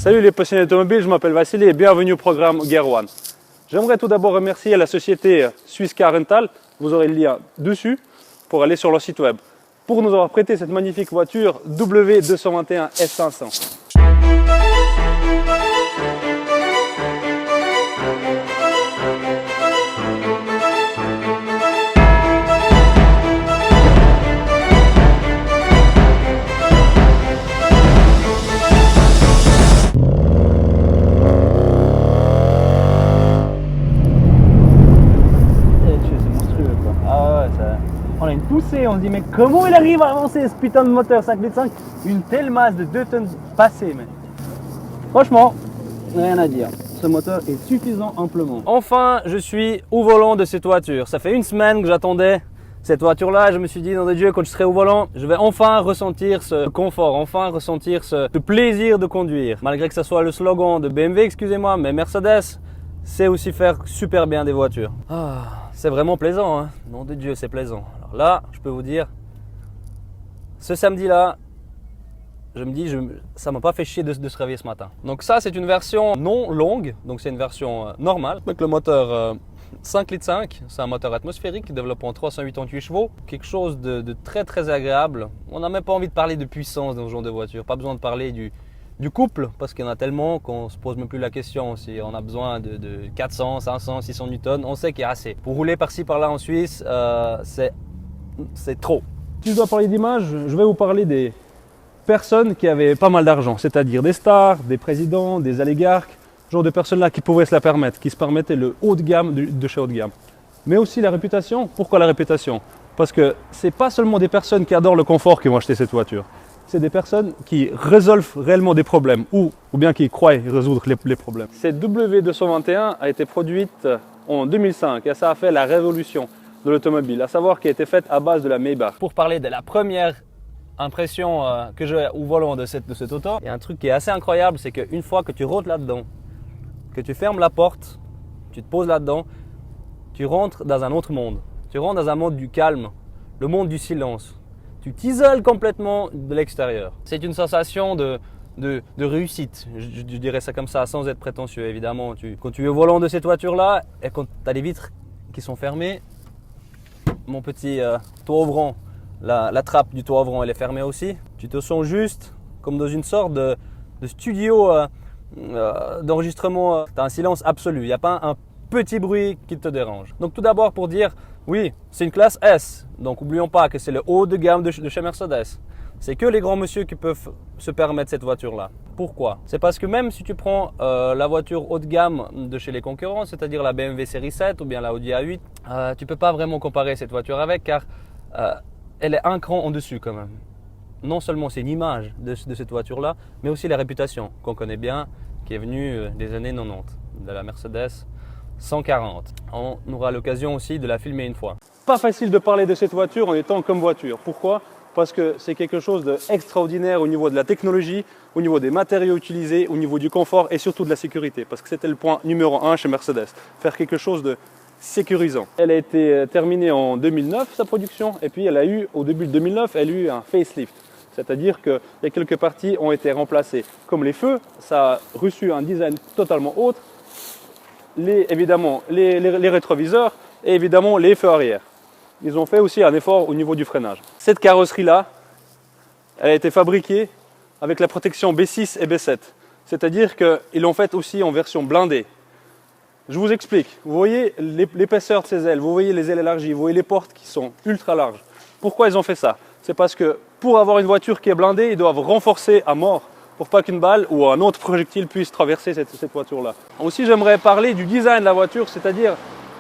Salut les passionnés automobiles, je m'appelle Vassili et bienvenue au programme Gear One. J'aimerais tout d'abord remercier la société Swiss Car Rental, vous aurez le lien dessus pour aller sur leur site web, pour nous avoir prêté cette magnifique voiture W221 S500. On a une poussée, on se dit mais comment il arrive à avancer ce putain de moteur 5,5 litres, une telle masse de 2 tonnes passées, mais franchement, rien à dire. Ce moteur est suffisant amplement. Enfin, je suis au volant de cette voiture. Ça fait une semaine que j'attendais cette voiture-là. Je me suis dit, nom de Dieu, quand je serai au volant, je vais enfin ressentir ce confort, enfin ressentir ce plaisir de conduire. Malgré que ce soit le slogan de BMW, excusez-moi, mais Mercedes sait aussi faire super bien des voitures. C'est vraiment plaisant, hein. Nom de Dieu, c'est plaisant. Alors là, je peux vous dire, ce samedi-là, je me dis, ça m'a pas fait chier de se réveiller ce matin. Donc ça, c'est une version non longue, donc c'est une version normale. Avec le moteur 5,5 litres, c'est un moteur atmosphérique développant 388 chevaux. Quelque chose de très très agréable. On n'a même pas envie de parler de puissance dans ce genre de voiture. Pas besoin de parler du couple, parce qu'il y en a tellement qu'on se pose même plus la question si on a besoin de 400, 500, 600 newtons. On sait qu'il y a assez. Pour rouler par-ci par-là en Suisse, c'est trop. Si je dois parler d'image, je vais vous parler des personnes qui avaient pas mal d'argent, c'est-à-dire des stars, des présidents, des oligarques, ce genre de personnes-là qui pouvaient se la permettre, qui se permettaient le haut de gamme de chez haut de gamme. Mais aussi la réputation. Pourquoi la réputation? Parce que c'est pas seulement des personnes qui adorent le confort qui vont acheter cette voiture. C'est des personnes qui résolvent réellement des problèmes ou bien qui croient résoudre les problèmes. Cette W221 a été produite en 2005 et ça a fait la révolution de l'automobile, à savoir qu'elle a été faite à base de la Maybach. Pour parler de la première impression que j'ai au volant de cette auto, il y a un truc qui est assez incroyable, c'est qu'une fois que tu rentres là-dedans, que tu fermes la porte, tu te poses là-dedans, tu rentres dans un autre monde. Tu rentres dans un monde du calme, le monde du silence. Tu t'isoles complètement de l'extérieur. C'est une sensation de réussite, je dirais ça comme ça, sans être prétentieux évidemment. Quand tu es au volant de cette voiture-là et quand tu as les vitres qui sont fermées, mon petit toit ouvrant, la trappe du toit ouvrant elle est fermée aussi. Tu te sens juste comme dans une sorte de studio d'enregistrement. Tu as un silence absolu, il n'y a pas un petit bruit qui te dérange. Donc tout d'abord pour dire, oui, c'est une classe S. Donc n'oublions pas que c'est le haut de gamme de chez Mercedes. C'est que les grands messieurs qui peuvent se permettre cette voiture-là. Pourquoi? C'est parce que même si tu prends la voiture haut de gamme de chez les concurrents, c'est-à-dire la BMW série 7 ou bien la Audi A8, tu ne peux pas vraiment comparer cette voiture avec car elle est un cran en dessus quand même. Non seulement c'est une image de cette voiture-là, mais aussi la réputation qu'on connaît bien, qui est venue des années 90, de la Mercedes 140. On aura l'occasion aussi de la filmer une fois. Pas facile de parler de cette voiture en étant comme voiture. Pourquoi? Parce que c'est quelque chose d'extraordinaire au niveau de la technologie, au niveau des matériaux utilisés, au niveau du confort et surtout de la sécurité. Parce que c'était le point numéro 1 chez Mercedes, faire quelque chose de sécurisant. Elle a été terminée en 2009, sa production, et puis elle a eu, au début de 2009, elle a eu un facelift. C'est-à-dire que les quelques parties ont été remplacées. Comme les feux, ça a reçu un design totalement autre. Évidemment, les rétroviseurs et évidemment les feux arrière. Ils ont fait aussi un effort au niveau du freinage. Cette carrosserie-là, elle a été fabriquée avec la protection B6 et B7. C'est-à-dire qu'ils l'ont faite aussi en version blindée. Je vous explique. Vous voyez l'épaisseur de ces ailes, vous voyez les ailes élargies, vous voyez les portes qui sont ultra larges. Pourquoi ils ont fait ça? C'est parce que pour avoir une voiture qui est blindée, ils doivent renforcer à mort pour pas qu'une balle ou un autre projectile puisse traverser cette voiture-là. Aussi, j'aimerais parler du design de la voiture, c'est-à-dire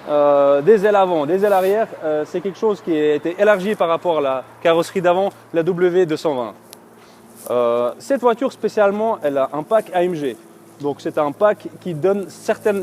des ailes avant, des ailes arrière. C'est quelque chose qui a été élargi par rapport à la carrosserie d'avant, la W220. Cette voiture spécialement, elle a un pack AMG. Donc c'est un pack qui donne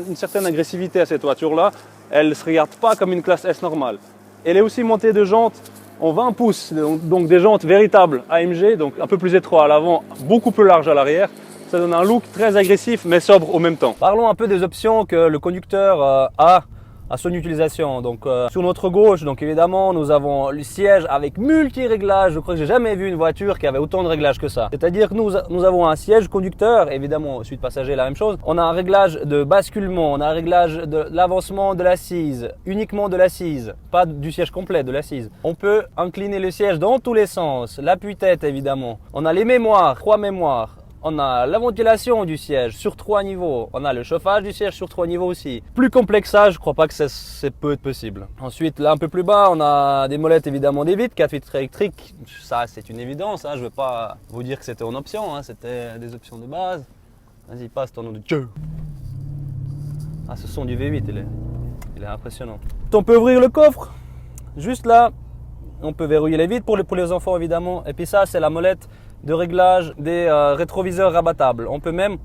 une certaine agressivité à cette voiture-là. Elle ne se regarde pas comme une classe S normale. Elle est aussi montée de jantes en 20 pouces, donc des jantes véritables AMG, donc un peu plus étroit à l'avant, beaucoup plus large à l'arrière. Ça donne un look très agressif mais sobre au même temps. Parlons un peu des options que le conducteur a à son utilisation. Donc sur notre gauche, donc évidemment, nous avons le siège avec multi-réglages. Je crois que j'ai jamais vu une voiture qui avait autant de réglages que ça. C'est-à-dire que nous avons un siège conducteur, évidemment, suite passager, la même chose. On a un réglage de basculement, on a un réglage de l'avancement de l'assise, uniquement de l'assise, pas du siège complet, de l'assise. On peut incliner le siège dans tous les sens, l'appui-tête évidemment. On a les mémoires, 3 mémoires. On a la ventilation du siège sur 3 niveaux. On a le chauffage du siège sur 3 niveaux aussi. Plus complexe ça, je crois pas que c'est peut être possible. Ensuite, là un peu plus bas, on a des molettes évidemment des vitres, 4 vitres électriques. Ça, c'est une évidence. Hein. Je ne vais pas vous dire que c'était en option. Hein. C'était des options de base. Vas-y, passe ton nom de Dieu. Ah, ce son du V8, il est impressionnant. On peut ouvrir le coffre. Juste là, on peut verrouiller les vitres pour les enfants évidemment. Et puis ça, c'est la molette de réglage des rétroviseurs rabattables. On peut même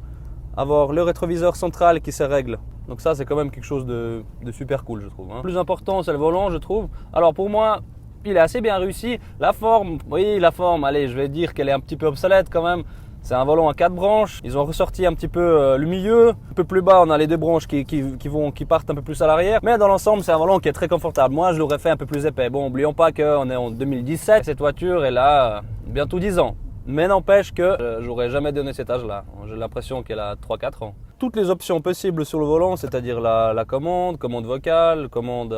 avoir le rétroviseur central qui se règle. Donc ça, c'est quand même quelque chose de super cool, je trouve. Hein. Le plus important, c'est le volant, je trouve. Alors pour moi, il est assez bien réussi. La forme, oui, la forme, allez, je vais dire qu'elle est un petit peu obsolète quand même. C'est un volant à 4 branches. Ils ont ressorti un petit peu le milieu. Un peu plus bas, on a les 2 branches qui partent un peu plus à l'arrière. Mais dans l'ensemble, c'est un volant qui est très confortable. Moi, je l'aurais fait un peu plus épais. Bon, n'oublions pas qu'on est en 2017. Cette voiture, elle a bientôt 10 ans. Mais n'empêche que j'aurais jamais donné cet âge-là. J'ai l'impression qu'elle a 3-4 ans. Toutes les options possibles sur le volant, c'est-à-dire la commande vocale, commande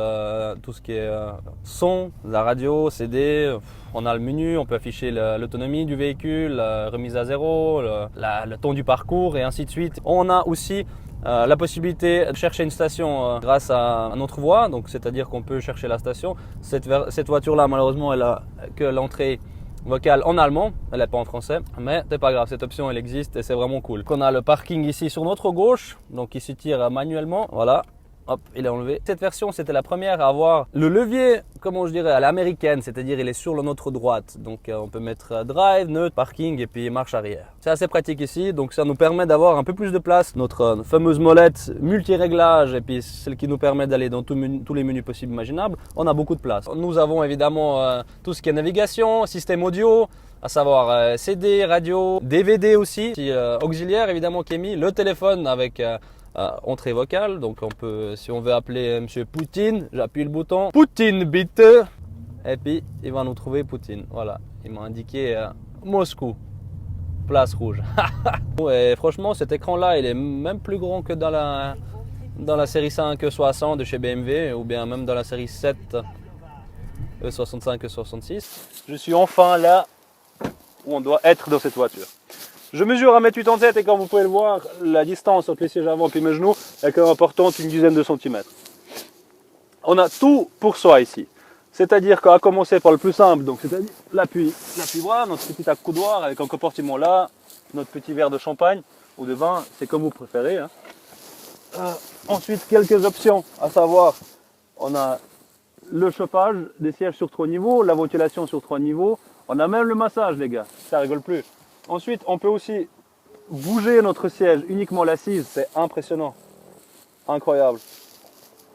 tout ce qui est son, la radio, CD. On a le menu, on peut afficher l'autonomie du véhicule, la remise à zéro, le temps du parcours et ainsi de suite. On a aussi la possibilité de chercher une station grâce à notre voix, donc c'est-à-dire qu'on peut chercher la station. Cette voiture-là, malheureusement, elle a que l'entrée vocale en allemand, elle n'est pas en français, mais c'est pas grave, cette option elle existe et c'est vraiment cool. On a le parking ici sur notre gauche, donc il se tire manuellement, voilà, hop, il est enlevé. Cette version, c'était la première à avoir le levier, comment je dirais, à l'américaine, c'est-à-dire il est sur notre droite. Donc on peut mettre drive, neutre, parking et puis marche arrière. C'est assez pratique ici, donc ça nous permet d'avoir un peu plus de place. Notre fameuse molette multi-réglage et puis celle qui nous permet d'aller dans tous les menus possibles imaginables, on a beaucoup de place. Nous avons évidemment tout ce qui est navigation, système audio, à savoir CD, radio, DVD aussi, auxiliaire évidemment qui est mis, le téléphone avec entrée vocale, donc on peut, si on veut appeler monsieur Poutine, j'appuie le bouton Poutine bitte et puis il va nous trouver Poutine. Voilà, il m'a indiqué Moscou, place rouge. Et franchement, cet écran-là, il est même plus grand que dans la série 5 E60 de chez BMW ou bien même dans la série 7 E65, E66. Je suis enfin là où on doit être dans cette voiture. Je mesure 1,87 m et comme vous pouvez le voir, la distance entre les sièges avant et mes genoux est quand même importante, une dizaine de centimètres. On a tout pour soi ici. C'est-à-dire qu'à commencer par le plus simple, donc c'est-à-dire l'appui bras, notre petit accoudoir avec un compartiment là, notre petit verre de champagne ou de vin, c'est comme vous préférez. Hein. Ensuite, quelques options, à savoir, on a le chauffage des sièges sur 3 niveaux, la ventilation sur 3 niveaux, on a même le massage les gars, ça rigole plus. Ensuite, on peut aussi bouger notre siège, uniquement l'assise, c'est impressionnant, incroyable.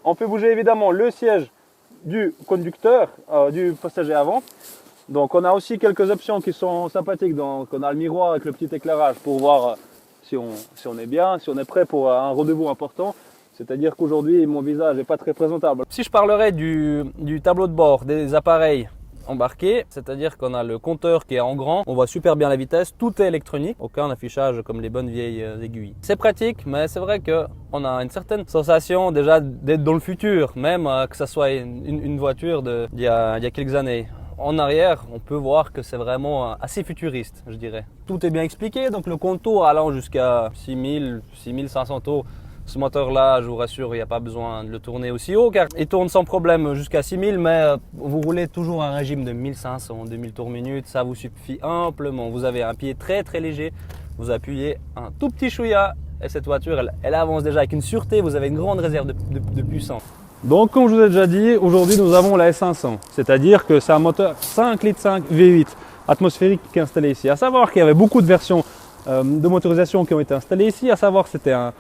On peut bouger évidemment le siège du conducteur, du passager avant. Donc on a aussi quelques options qui sont sympathiques. Donc on a le miroir avec le petit éclairage pour voir si on est bien, si on est prêt pour un rendez-vous important. C'est-à-dire qu'aujourd'hui mon visage n'est pas très présentable. Si je parlerais du tableau de bord, des appareils embarqués, c'est-à-dire qu'on a le compteur qui est en grand, on voit super bien la vitesse, tout est électronique, aucun affichage comme les bonnes vieilles aiguilles. C'est pratique, mais c'est vrai qu'on a une certaine sensation déjà d'être dans le futur, même que ce soit une voiture d'il y a quelques années. En arrière, on peut voir que c'est vraiment assez futuriste, je dirais. Tout est bien expliqué, donc le contour allant jusqu'à 6000, 6500 tours. Ce moteur-là, je vous rassure, il n'y a pas besoin de le tourner aussi haut car il tourne sans problème jusqu'à 6000, mais vous roulez toujours un régime de 1500, 2000 tours minute, ça vous suffit amplement. Vous avez un pied très très léger, vous appuyez un tout petit chouïa et cette voiture, elle avance déjà avec une sûreté, vous avez une grande réserve de puissance. Donc comme je vous ai déjà dit, aujourd'hui nous avons la S500, c'est-à-dire que c'est un moteur 5,5 litres V8 atmosphérique qui est installé ici. À savoir qu'il y avait beaucoup de versions de motorisation qui ont été installées ici, à savoir que c'était un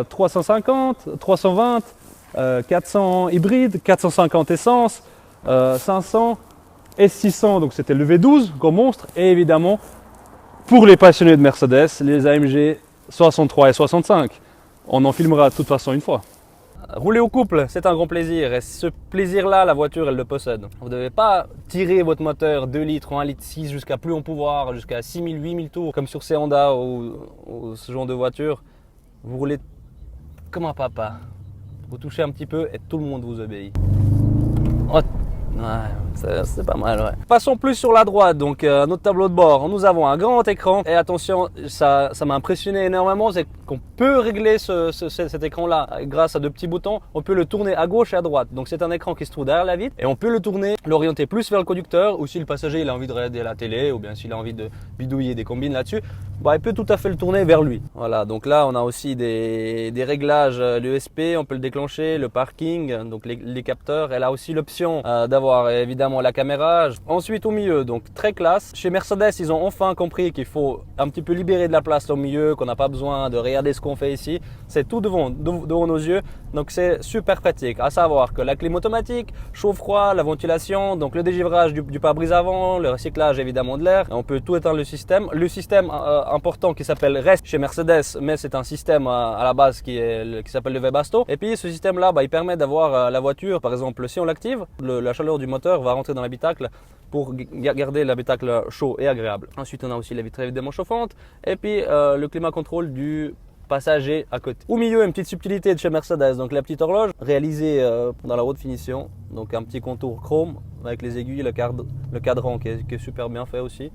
350, 320, 400 hybride, 450 essence, 500, S600, donc c'était le V12, gros monstre, et évidemment, pour les passionnés de Mercedes, les AMG 63 et 65. On en filmera de toute façon une fois. Rouler au couple, c'est un grand plaisir et ce plaisir-là, la voiture, elle le possède. Vous ne devez pas tirer votre moteur 2 litres ou 1 litre 6 jusqu'à plus en pouvoir, jusqu'à 6000, 8000 tours, comme sur ces Honda ou ce genre de voiture. Vous roulez comme un papa. Vous touchez un petit peu et tout le monde vous obéit. Oh. Ouais, c'est pas mal, ouais. Passons plus sur la droite, donc notre tableau de bord. Nous avons un grand écran et attention, ça m'a impressionné énormément, c'est qu'on peut régler cet écran-là grâce à 2 petits boutons. On peut le tourner à gauche et à droite. Donc c'est un écran qui se trouve derrière la vitre et on peut le tourner, l'orienter plus vers le conducteur ou si le passager il a envie de regarder la télé ou bien s'il a envie de bidouiller des combines là-dessus, bah, il peut tout à fait le tourner vers lui. Voilà, donc là on a aussi des réglages, l'ESP, on peut le déclencher, le parking, donc les capteurs. Elle a aussi l'option d'avoir évidemment la caméra. Ensuite au milieu, donc très classe. Chez Mercedes, ils ont enfin compris qu'il faut un petit peu libérer de la place au milieu, qu'on n'a pas besoin de regarder ce qu'on fait ici. C'est tout devant nos yeux, donc c'est super pratique. À savoir que la clim automatique, chaud-froid, la ventilation, donc le dégivrage du pare-brise avant, le recyclage évidemment de l'air. On peut tout éteindre le système. Le système important qui s'appelle REST chez Mercedes, mais c'est un système à la base qui s'appelle le Webasto. Et puis ce système-là, il permet d'avoir la voiture, par exemple, si on l'active, la chaleur du moteur va rentrer dans l'habitacle pour garder l'habitacle chaud et agréable. Ensuite, on a aussi la vitre évidemment chauffante et puis le climat contrôle du passager à côté. Au milieu, une petite subtilité de chez Mercedes, donc la petite horloge réalisée dans la haute finition, donc un petit contour chrome avec les aiguilles, le cadran qui est super bien fait aussi.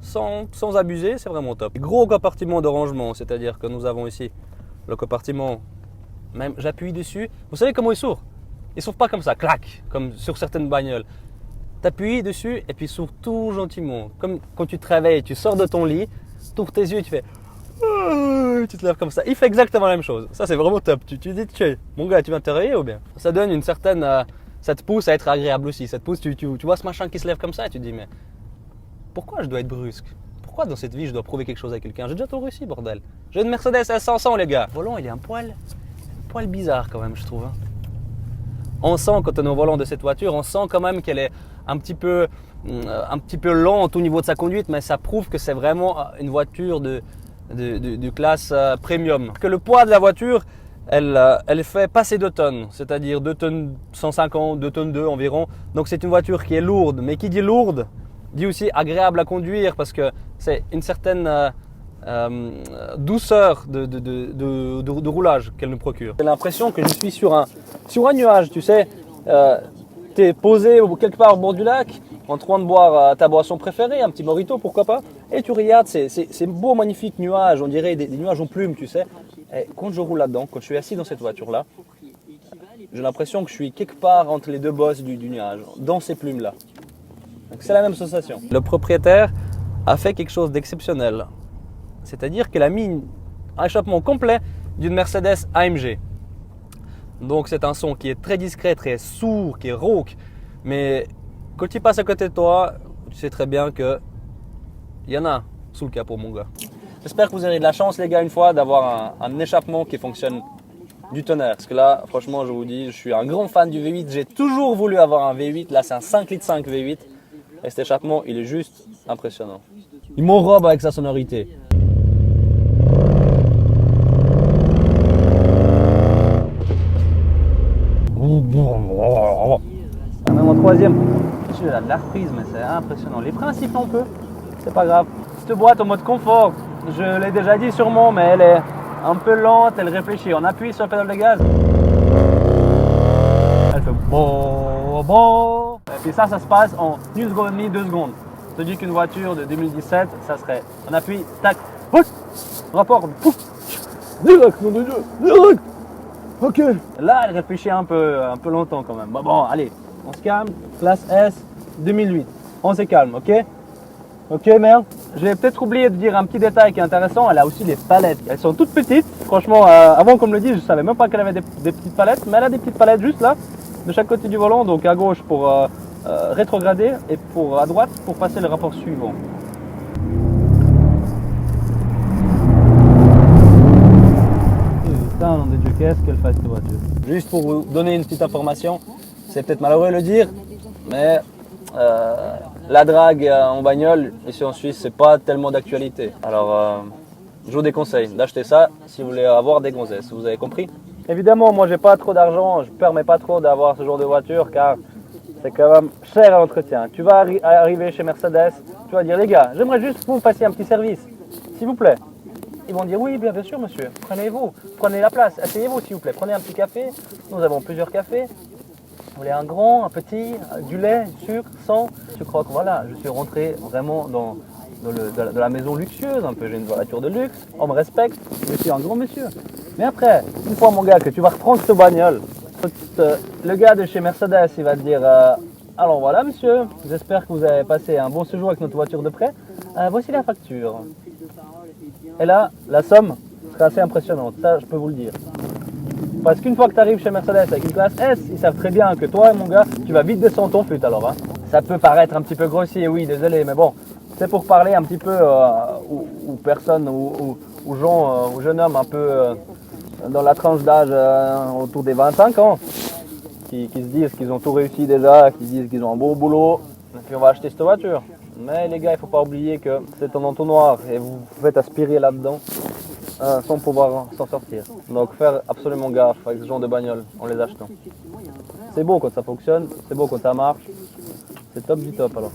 Sans abuser, c'est vraiment top. Gros compartiment de rangement, c'est-à-dire que nous avons ici le compartiment, même j'appuie dessus. Vous savez comment il s'ouvre? Il s'ouvre pas comme ça, clac, comme sur certaines bagnoles. Tu appuies dessus et puis il s'ouvre tout gentiment. Comme quand tu te réveilles, tu sors de ton lit, tu ouvres tes yeux et tu fais... Tu te lèves comme ça. Il fait exactement la même chose. Ça, c'est vraiment top. Tu dis, mon gars, tu viens te réveiller ou bien? Ça donne une certaine... ça te pousse à être agréable aussi. Ça te pousse, tu vois ce machin qui se lève comme ça et tu te dis, mais pourquoi je dois être brusque? Pourquoi dans cette vie je dois prouver quelque chose à quelqu'un? J'ai déjà tout réussi, bordel. J'ai une Mercedes S500, les gars. Le volant, il est un poil bizarre quand même, je trouve. On sent, quand on est au volant de cette voiture, on sent quand même qu'elle est un petit peu lente au niveau de sa conduite, mais ça prouve que c'est vraiment une voiture de classe premium. Que le poids de la voiture, elle fait passer 2 tonnes, c'est-à-dire 2 tonnes 150, 2 tonnes 2 environ. Donc c'est une voiture qui est lourde, mais qui dit lourde, dit aussi agréable à conduire parce que c'est une certaine douceur de roulage qu'elle nous procure. J'ai l'impression que je suis sur un nuage, tu sais. Tu es posé quelque part au bord du lac, en train de boire ta boisson préférée, un petit mojito, pourquoi pas. Et tu regardes ces beaux, magnifiques nuages, on dirait des nuages en plumes, tu sais. Et quand je roule là-dedans, quand je suis assis dans cette voiture-là, j'ai l'impression que je suis quelque part entre les 2 bosses du nuage, dans ces plumes-là. Donc c'est la même sensation. Le propriétaire a fait quelque chose d'exceptionnel. C'est-à-dire qu'il a mis un échappement complet d'une Mercedes AMG. Donc c'est un son qui est très discret, très sourd, qui est rauque. Mais quand il passe à côté de toi, tu sais très bien qu'il y en a sous le capot, mon gars. J'espère que vous aurez de la chance, les gars, une fois, d'avoir un échappement qui fonctionne du tonnerre. Parce que là, franchement, je vous dis, je suis un grand fan du V8. J'ai toujours voulu avoir un V8. Là, c'est un 5,5 litres V8. Et cet échappement, il est juste impressionnant. Il m'enrobe avec sa sonorité. Même en troisième, j'ai de la reprise, mais c'est impressionnant. Les freins sifflent un peu, c'est pas grave. Cette boîte en mode confort, je l'ai déjà dit sûrement, mais elle est un peu lente, elle réfléchit. On appuie sur la pédale de gaz, elle fait bon. Et puis ça se passe en 1 seconde et demie, 2 secondes. Je te dis qu'une voiture de 2017, ça serait, on appuie, tac, pouf, rapport, pouf, direct, mon Dieu, direct. Ok. Là, elle réfléchit un peu longtemps quand même. Bon, allez, on se calme. Classe S 2008. On se calme, ok? Ok, merde. J'ai peut-être oublié de dire un petit détail qui est intéressant. Elle a aussi les palettes. Elles sont toutes petites. Franchement, avant qu'on me le dise, je savais même pas qu'elle avait des petites palettes. Mais elle a des petites palettes juste là, de chaque côté du volant. Donc à gauche pour rétrograder et à droite pour passer le rapport suivant. Putain de Dieu, qu'est-ce qu'elle fait cette voiture. Juste pour vous donner une petite information, c'est peut-être malheureux de le dire, mais la drague en bagnole ici en Suisse, c'est pas tellement d'actualité. Alors je vous déconseille d'acheter ça si vous voulez avoir des gonzesses, vous avez compris? Évidemment, moi j'ai pas trop d'argent, je ne permets pas trop d'avoir ce genre de voiture car c'est quand même cher à l'entretien. Tu vas arriver chez Mercedes, tu vas dire les gars, j'aimerais juste que vous me fassiez un petit service, s'il vous plaît. Ils vont dire oui, bien sûr monsieur, prenez-vous, prenez la place, asseyez-vous s'il vous plaît, prenez un petit café, nous avons plusieurs cafés. Vous voulez un grand, un petit, du lait, du sucre, sans. Je crois que voilà, je suis rentré vraiment dans la maison luxueuse, un peu, j'ai une voiture de luxe, on me respecte, je suis un grand monsieur. Mais après, une fois mon gars, que tu vas reprendre ce bagnole, le gars de chez Mercedes, il va te dire alors voilà monsieur, j'espère que vous avez passé un bon séjour avec notre voiture de près, voici la facture. Et là, la somme sera assez impressionnante, ça je peux vous le dire. Parce qu'une fois que tu arrives chez Mercedes avec une classe S, ils savent très bien que toi, mon gars, tu vas vite descendre ton fut alors. Hein. Ça peut paraître un petit peu grossier, oui, désolé, mais bon, c'est pour parler un petit peu aux personnes, aux gens, aux jeunes hommes un peu dans la tranche d'âge autour des 25 ans, qui se disent qu'ils ont tout réussi déjà, qui se disent qu'ils ont un beau boulot, et puis on va acheter cette voiture. Mais les gars, il ne faut pas oublier que c'est un entonnoir et vous faites aspirer là-dedans. Sans pouvoir s'en sortir. Donc faire absolument gaffe avec ce genre de bagnole en les achetant. C'est beau quand ça fonctionne, c'est beau quand ça marche, c'est top du top alors.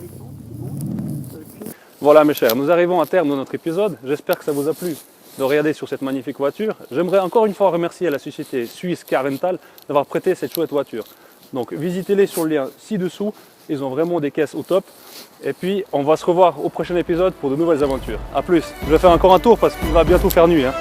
Voilà mes chers, nous arrivons à terme de notre épisode. J'espère que ça vous a plu de regarder sur cette magnifique voiture. J'aimerais encore une fois remercier la société suisse Car Rental d'avoir prêté cette chouette voiture. Donc visitez-les sur le lien ci-dessous, ils ont vraiment des caisses au top. Et puis on va se revoir au prochain épisode pour de nouvelles aventures. A plus, je vais faire encore un tour parce qu'il va bientôt faire nuit. Hein.